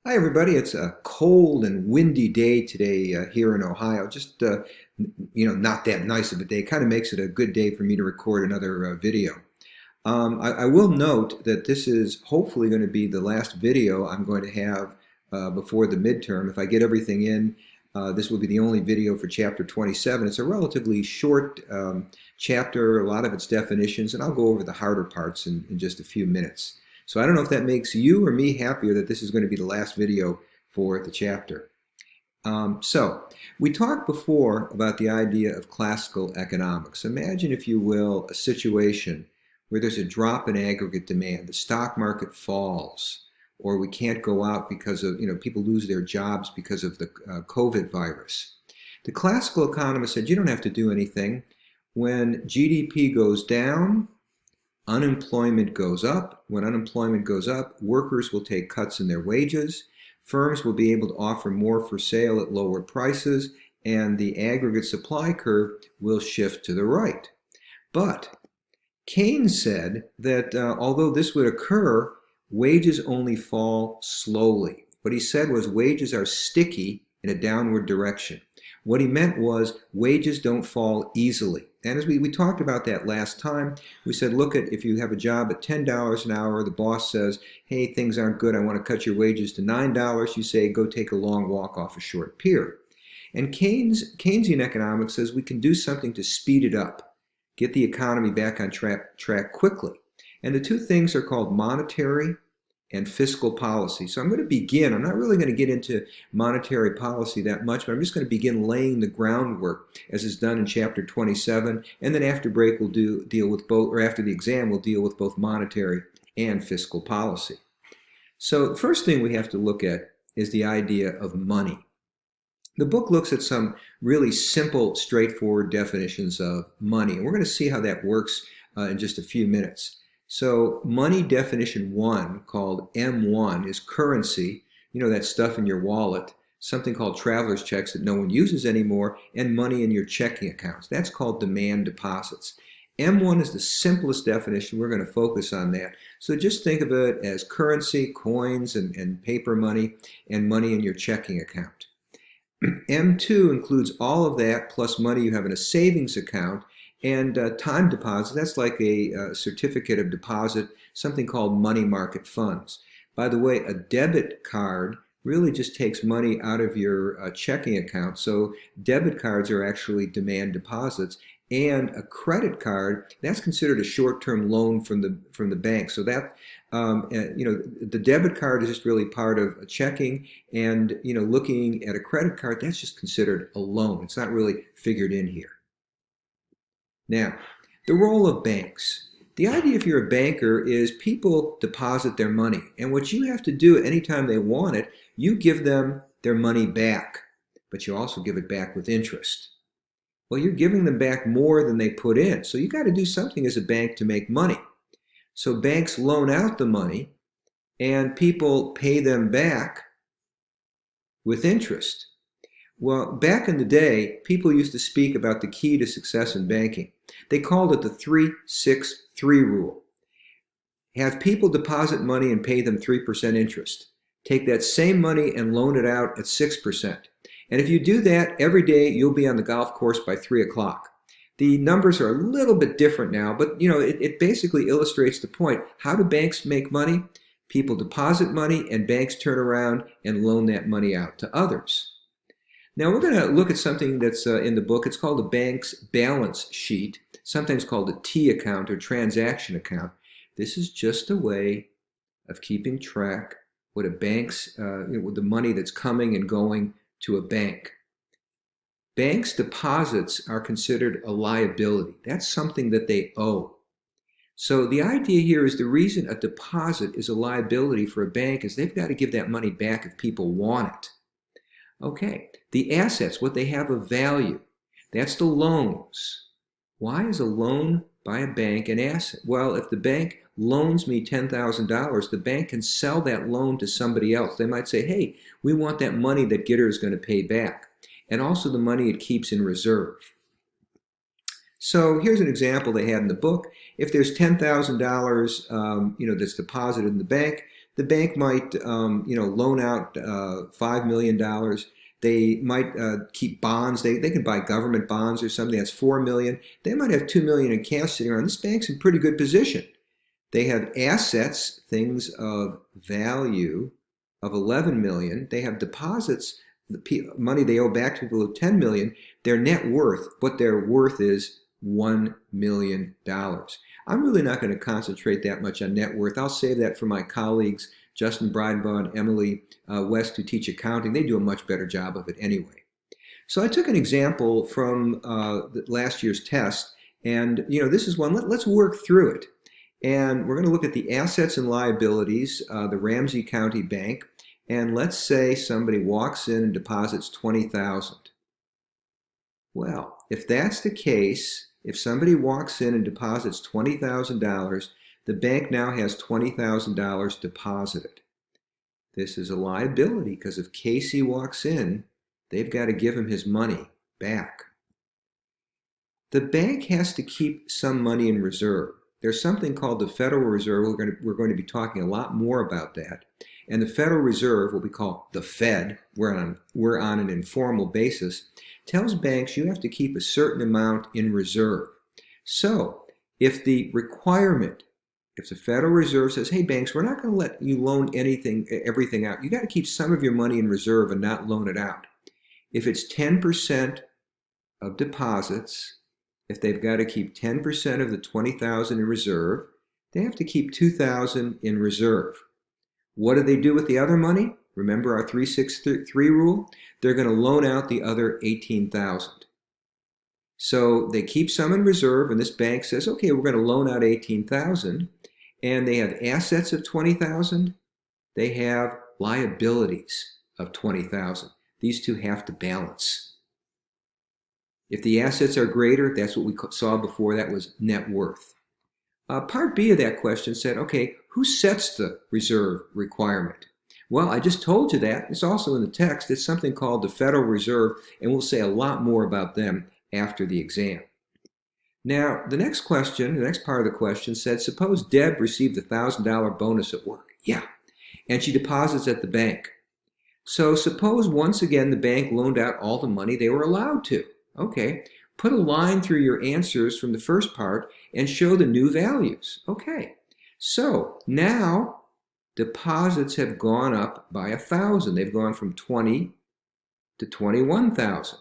Hi, everybody. It's a cold and windy day today here in Ohio. Just, not that nice of a day. Kind of makes it a good day for me to record another video. I will note that this is hopefully going to be the last video I'm going to have before the midterm. If I get everything in, this will be the only video for chapter 27. It's a relatively short chapter, a lot of its definitions, and I'll go over the harder parts in just a few minutes. So I don't know if that makes you or me happier that this is going to be the last video for the chapter. So we talked before about the idea of classical economics. Imagine, if you will, a situation where there's a drop in aggregate demand. The stock market falls, or we can't go out because of, people lose their jobs because of the COVID virus. The classical economist said you don't have to do anything. When GDP goes down, unemployment goes up. When unemployment goes up, workers will take cuts in their wages. Firms will be able to offer more for sale at lower prices, and the aggregate supply curve will shift to the right. But Keynes said that although this would occur, wages only fall slowly. What he said was wages are sticky in a downward direction. What he meant was wages don't fall easily. And as we talked about that last time, we said, look at, if you have a job at $10 an hour, the boss says, hey, things aren't good, I want to cut your wages to $9. You say, go take a long walk off a short pier. And Keynesian economics says we can do something to speed it up, get the economy back on track quickly. And the two things are called monetary and fiscal policy. So I'm going to begin. I'm not really going to get into monetary policy that much, but I'm just going to begin laying the groundwork as is done in chapter 27. And then after break, we'll deal with both, or after the exam, we'll deal with both monetary and fiscal policy. So the first thing we have to look at is the idea of money. The book looks at some really simple, straightforward definitions of money. And we're going to see how that works in just a few minutes. So money definition 1, called M1, is currency, that stuff in your wallet, something called traveler's checks that no one uses anymore, and money in your checking accounts. That's called demand deposits. M1 is the simplest definition. We're going to focus on that. So just think of it as currency, coins, and paper money, and money in your checking account. M2 includes all of that plus money you have in a savings account, and time deposit. That's like a certificate of deposit, something called money market funds. By the way, a debit card really just takes money out of your checking account. So debit cards are actually demand deposits. And a credit card, that's considered a short-term loan from the bank. So that the debit card is just really part of a checking, and looking at a credit card, that's just considered a loan. It's not really figured in here. Now, the role of banks. The idea, if you're a banker, is people deposit their money, and what you have to do anytime they want it, you give them their money back, but you also give it back with interest. Well, you're giving them back more than they put in, so you got to do something as a bank to make money. So banks loan out the money, and people pay them back with interest. Well, back in the day, people used to speak about the key to success in banking. They called it the 3-6-3 rule. Have people deposit money and pay them 3% interest. Take that same money and loan it out at 6%. And if you do that every day, you'll be on the golf course by 3 o'clock. The numbers are a little bit different now, but it basically illustrates the point. How do banks make money? People deposit money, and banks turn around and loan that money out to others. Now we're going to look at something that's in the book. It's called a bank's balance sheet, sometimes called a T account or transaction account. This is just a way of keeping track what a bank's, with the money that's coming and going to a bank. Banks' deposits are considered a liability. That's something that they owe. So the idea here is the reason a deposit is a liability for a bank is they've got to give that money back if people want it. Okay, the assets, what they have of value, that's the loans. Why is a loan by a bank an asset? Well, if the bank loans me $10,000, the bank can sell that loan to somebody else. They might say, hey, we want that money that Gitter is going to pay back, and also the money it keeps in reserve. So here's an example they had in the book. If there's $10,000 that's deposited in the bank, The bank might, loan out $5 million. They might keep bonds. They can buy government bonds or something. That's $4 million. They might have $2 million in cash sitting around. This bank's in pretty good position. They have assets, things of value of $11 million. They have deposits, the money they owe back to people of $10 million. Their net worth, what their worth is, $1 million. I'm really not going to concentrate that much on net worth. I'll save that for my colleagues, Justin Breidenbaugh and Emily West, who teach accounting. They do a much better job of it anyway. So I took an example from last year's test, and this is one. Let's work through it. And we're going to look at the assets and liabilities, the Ramsey County Bank, and let's say somebody walks in and deposits $20,000. Well, if that's the case, if somebody walks in and deposits $20,000, the bank now has $20,000 deposited. This is a liability because if Casey walks in, they've got to give him his money back. The bank has to keep some money in reserve. There's something called the Federal Reserve. We're going to be talking a lot more about that. And the Federal Reserve, what we call the Fed, we're on an informal basis, tells banks you have to keep a certain amount in reserve. So if the requirement, if the Federal Reserve says, hey banks, we're not going to let you loan everything out, you got to keep some of your money in reserve and not loan it out. If it's 10% of deposits, if they've got to keep 10% of the $20,000 in reserve, they have to keep $2,000 in reserve. What do they do with the other money? Remember our 363 rule? They're going to loan out the other $18,000. So they keep some in reserve, and this bank says, okay, we're going to loan out $18,000, and they have assets of $20,000. They have liabilities of $20,000. These two have to balance. If the assets are greater, that's what we saw before, that was net worth. Part B of that question said, okay, who sets the reserve requirement? Well, I just told you that. It's also in the text. It's something called the Federal Reserve, and we'll say a lot more about them after the exam. Now, the next question, the next part of the question said, suppose Deb received a $1,000 bonus at work. Yeah, and she deposits at the bank. So suppose once again the bank loaned out all the money they were allowed to. Okay, put a line through your answers from the first part and show the new values. Okay, so now deposits have gone up by 1,000. They've gone from 20 to 21,000.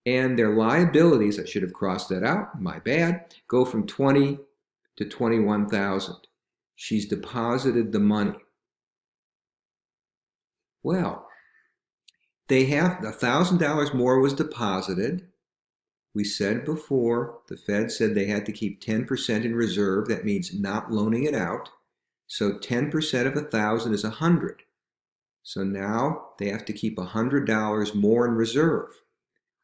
And their liabilities, I should have crossed that out, my bad, go from 20 to 21,000. She's deposited the money. Well, they have $1,000 more was deposited. We said before, the Fed said they had to keep 10% in reserve. That means not loaning it out. So 10% of 1,000 is 100. So now they have to keep $100 more in reserve.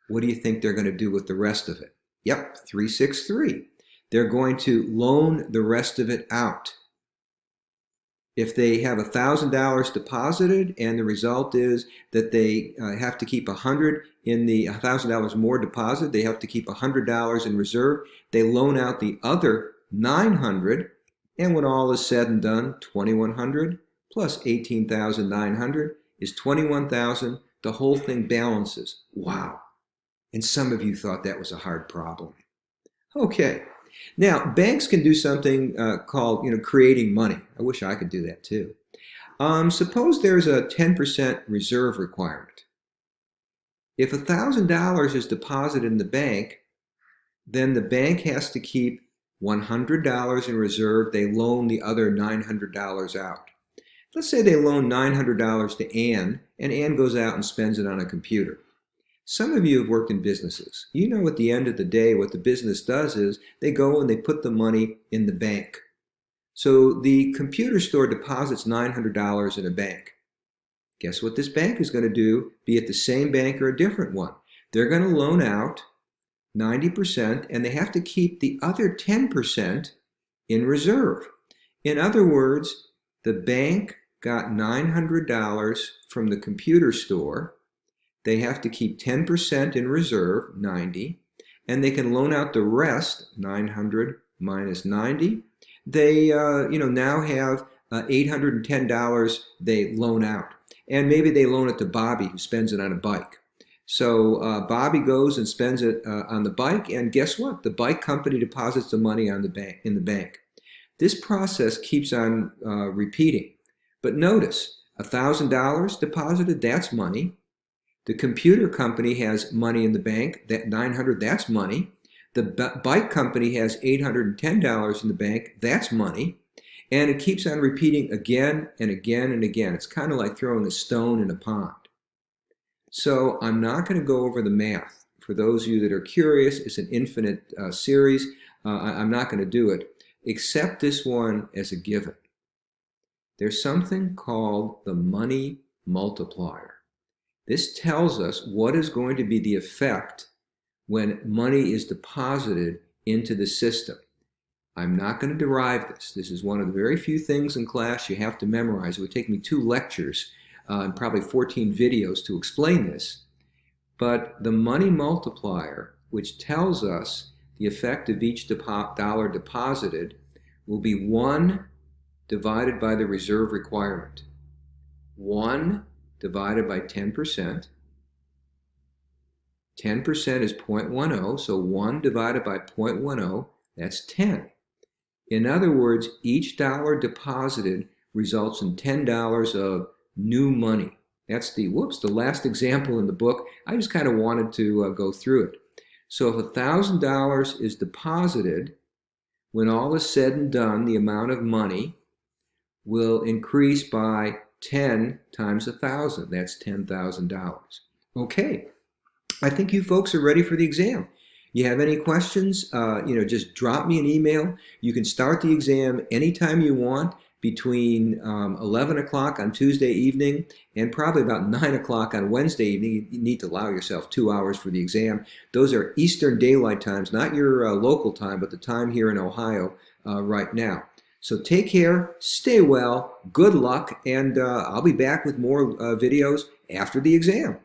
What do you think they're going to do with the rest of it? Yep, 363. They're going to loan the rest of it out. If they have $1,000 deposited and the result is that they have to keep 100 in the $1,000 more deposit, they have to keep $100 in reserve, they loan out the other 900, and when all is said and done, 2,100 plus 18,900 is 21,000. The whole thing balances. Wow. And some of you thought that was a hard problem. Okay. Now, banks can do something called, creating money. I wish I could do that too. Suppose there's a 10% reserve requirement. If $1,000 is deposited in the bank, then the bank has to keep $100 in reserve. They loan the other $900 out. Let's say they loan $900 to Ann, and Ann goes out and spends it on a computer. Some of you have worked in businesses. You know at the end of the day what the business does is they go and they put the money in the bank. So the computer store deposits $900 in a bank. Guess what this bank is going to do, be it the same bank or a different one? They're going to loan out 90% and they have to keep the other 10% in reserve. In other words, the bank got $900 from the computer store. They have to keep 10% in reserve, 90, and they can loan out the rest, 900 minus 90. They, now have $810 they loan out. And maybe they loan it to Bobby, who spends it on a bike. So Bobby goes and spends it on the bike, and guess what? The bike company deposits the money on the bank in the bank. This process keeps on repeating. But notice, $1,000 deposited, that's money. The computer company has money in the bank, that $900, that's money. The bike company has $810 in the bank, that's money. And it keeps on repeating again and again and again. It's kind of like throwing a stone in a pond. So I'm not going to go over the math. For those of you that are curious, it's an infinite series. I'm not going to do it. Accept this one as a given. There's something called the money multiplier. This tells us what is going to be the effect when money is deposited into the system. I'm not going to derive this. This is one of the very few things in class you have to memorize. It would take me 2 lectures and probably 14 videos to explain this. But the money multiplier, which tells us the effect of each dollar deposited, will be 1 divided by the reserve requirement. 1 divided by 10%. 10% is 0.10, so 1 divided by 0.10, that's 10. In other words, each dollar deposited results in $10 of new money. That's the last example in the book. I just kind of wanted to go through it. So if $1,000 is deposited, when all is said and done, the amount of money will increase by 10 times 1,000. That's $10,000. Okay, I think you folks are ready for the exam. You have any questions, just drop me an email. You can start the exam anytime you want between 11 o'clock on Tuesday evening and probably about 9 o'clock on Wednesday evening. You need to allow yourself 2 hours for the exam. Those are Eastern Daylight Times, not your local time, but the time here in Ohio right now. So take care, stay well, good luck, and I'll be back with more videos after the exam.